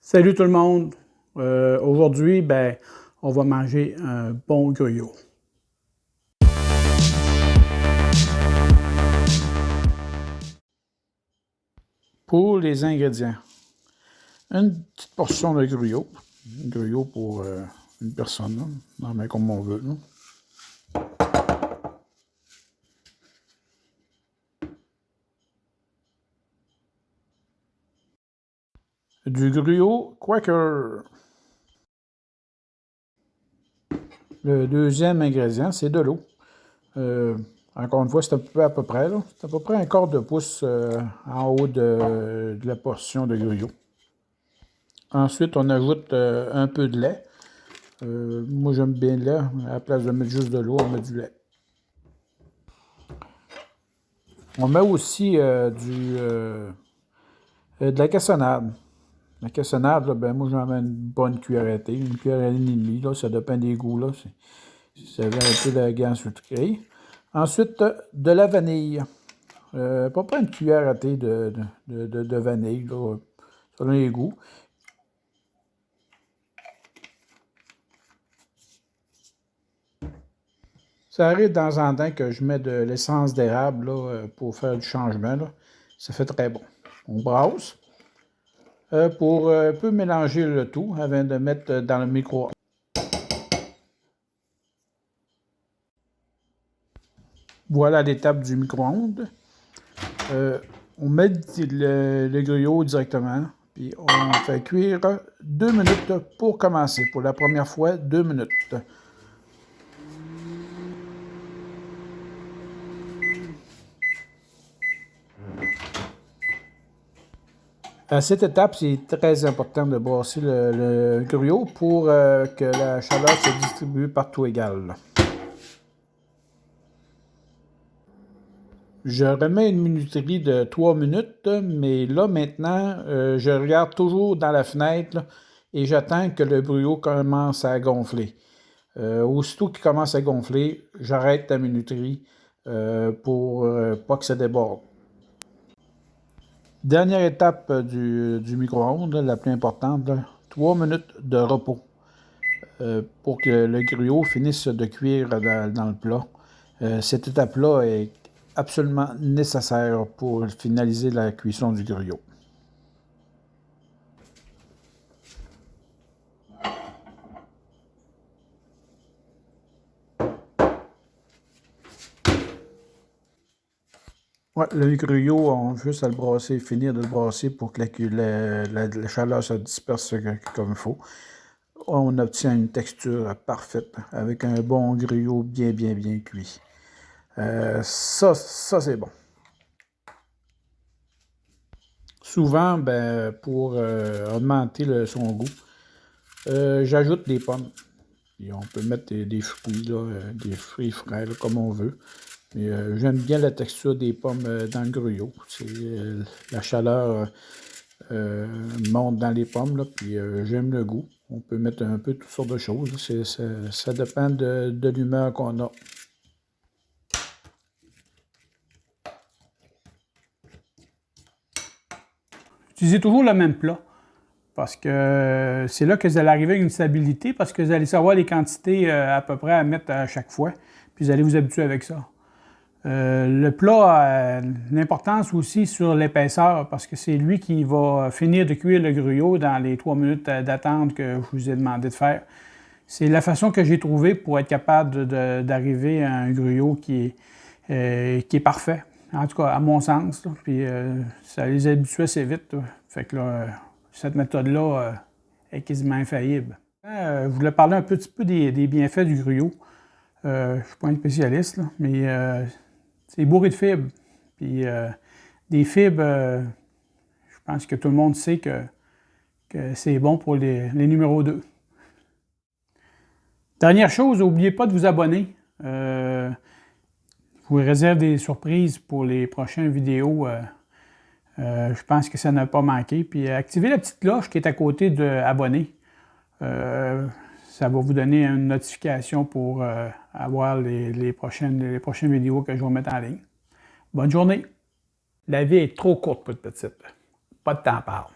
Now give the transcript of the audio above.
Salut tout le monde! Aujourd'hui, on va manger un bon gruyot. Pour les ingrédients, une petite portion de gruyot. Un gruyot pour une personne, là. On met comme on veut, là. Du gruyot Quaker. Le deuxième ingrédient, c'est de l'eau. Encore une fois, c'est à peu près, là. C'est à peu près un quart de pouce en haut de la portion de gruyot. Ensuite, on ajoute un peu de lait. Moi, j'aime bien le lait. À la place de mettre juste de l'eau, on met du lait. On met aussi de la cassonade. La cassonade, là, moi, j'en mets une bonne cuillère à thé, une cuillère et demie, là, ça dépend des goûts, là. Ça va un peu de gamme sucrée. Ensuite, de la vanille. Pas près une cuillère à thé de vanille, là, selon les goûts. Ça arrive de temps en temps que je mets de l'essence d'érable pour faire du changement, là. Ça fait très bon. On brasse pour un peu mélanger le tout avant de mettre dans le micro-ondes. Voilà l'étape du micro-ondes. On met le gruyot directement, puis on fait cuire 2 minutes pour commencer. Pour la première fois, 2 minutes. À cette étape, c'est très important de brasser le gruyot pour que la chaleur se distribue partout égale. Je remets une minuterie de 3 minutes, mais là, maintenant, je regarde toujours dans la fenêtre là, et j'attends que le gruyot commence à gonfler. Aussitôt qu'il commence à gonfler, j'arrête la minuterie pour pas que ça déborde. Dernière étape du micro-ondes, la plus importante, 3 minutes de repos pour que le gruyot finisse de cuire dans le plat. Cette étape-là est absolument nécessaire pour finaliser la cuisson du gruyot. Ouais, le gruyot, on veut juste à le brasser, finir de le brasser pour que la chaleur se disperse comme il faut. On obtient une texture parfaite avec un bon gruyot bien cuit. Ça c'est bon. Souvent, pour augmenter son goût, j'ajoute des pommes. Et on peut mettre des fruits, là, des fruits frais, là, comme on veut. Mais j'aime bien la texture des pommes dans le gruyot. La chaleur monte dans les pommes, là, puis j'aime le goût. On peut mettre un peu toutes sortes de choses. Ça dépend de l'humeur qu'on a. Utilisez toujours le même plat. Parce que c'est là que vous allez arriver à une stabilité, parce que vous allez savoir les quantités à peu près à mettre à chaque fois, puis vous allez vous habituer avec ça. Le plat a une importance aussi sur l'épaisseur, parce que c'est lui qui va finir de cuire le gruyot dans les 3 minutes d'attente que je vous ai demandé de faire. C'est la façon que j'ai trouvée pour être capable d'arriver à un gruyot qui est parfait. En tout cas, à mon sens. Là, puis ça les habitue assez vite. Là. Fait que là, cette méthode-là est quasiment infaillible. Je voulais parler un petit peu des bienfaits du gruyot. Je ne suis pas un spécialiste, là, mais c'est bourré de fibres. Puis des fibres, je pense que tout le monde sait que c'est bon pour les numéros 2. Dernière chose, n'oubliez pas de vous abonner. Je vous réserve des surprises pour les prochaines vidéos. Je pense que ça n'a pas manqué. Puis activez la petite cloche qui est à côté de abonner. Ça va vous donner une notification pour avoir les prochaines vidéos que je vais mettre en ligne. Bonne journée! La vie est trop courte pour être petite. Pas de temps à perdre.